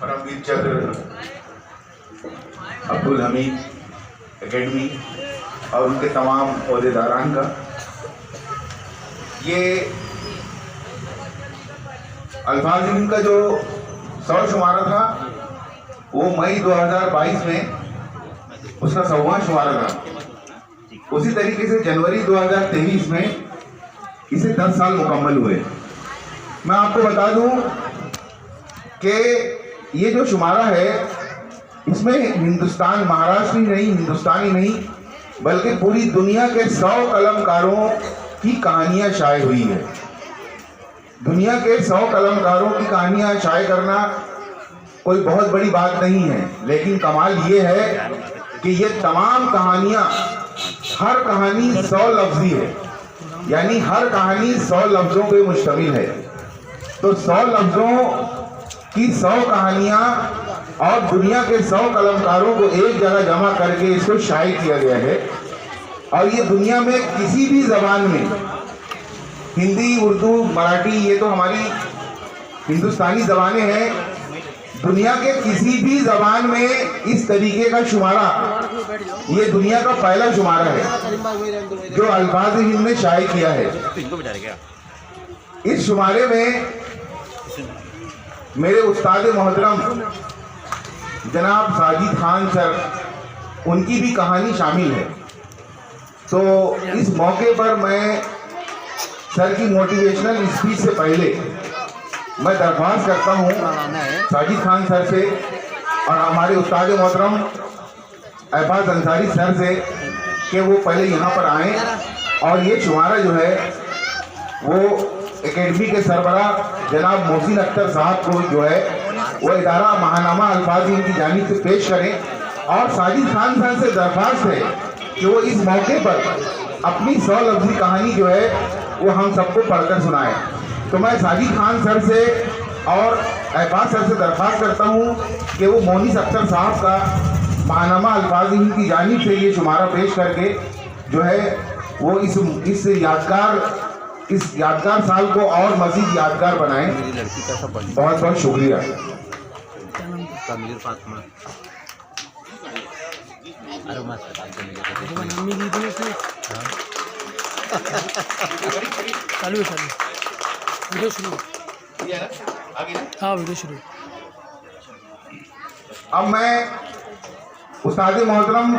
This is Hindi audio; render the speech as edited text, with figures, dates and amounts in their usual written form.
परमवीर चक्र, अब्दुल हमीद एकेडमी और उनके तमाम अहदेदारान का ये अल्फाज हिंद का जो 100 शुमारा था वो मई 2022 में उसका 100वां शुमारा था। उसी तरीके से जनवरी 2023 में इसे 10 साल मुकम्मल हुए। मैं आपको बता दूं कि ये जो शुमारा है इसमें हिंदुस्तान, महाराष्ट्र ही नहीं, हिंदुस्तान ही नहीं बल्कि पूरी दुनिया के 100 कलमकारों की कहानियां शाये हुई है। दुनिया के 100 कलमकारों की कहानियां शाये करना कोई बहुत बड़ी बात नहीं है, लेकिन कमाल ये है कि ये तमाम कहानियां, हर कहानी 100 लफ्जी है, यानी हर कहानी 100 लफ्जों पे मुश्तमिल है। तो 100 लफ्जों की 100 कहानियां और दुनिया के 100 कलमकारों को एक जगह जमा करके इसको शाये किया गया है। और ये दुनिया में किसी भी जबान में, हिंदी, उर्दू, मराठी, ये तो हमारी हिंदुस्तानी जबानें हैं, दुनिया के किसी भी जबान में इस तरीके का शुमारा, ये दुनिया का पहला शुमारा है जो अल्फाज हिंद ने शाये किया है। इस शुमारे में मेरे उस्ताद मोहतरम जनाब साजिद खान सर, उनकी भी कहानी शामिल है। तो इस मौके पर मैं सर की मोटिवेशनल स्पीच से पहले मैं दरख्वास्त करता हूँ साजिद खान सर से और हमारे उस्ताद मोहतरम अहबाज अंसारी सर से कि वो पहले यहाँ पर आएँ और ये शुमारा जो है वो एकेडमी के सरबरा जनाब मोहसिन अख्तर साहब को जो है वो इदारा महानामा अल्फाज हिंद की जानिब से पेश करें। और साजिद खान सर से दरख्वास्त है कि वो इस मौके पर अपनी 100 लफ्जी कहानी जो है वो हम सबको पढ़कर सुनाएं। तो मैं साजिद खान सर से और अहबाज सर से दरख्वास्त करता हूँ कि वो मोहसिन अख्तर साहब का महानामा अल्फाज हिंद की जानिब से ये शुमारा पेश करके जो है वो इस यादगार साल को और मजीद यादगार बनाएं। बहुत बहुत शुक्रिया। अब मैं उस्ताद मोहतरम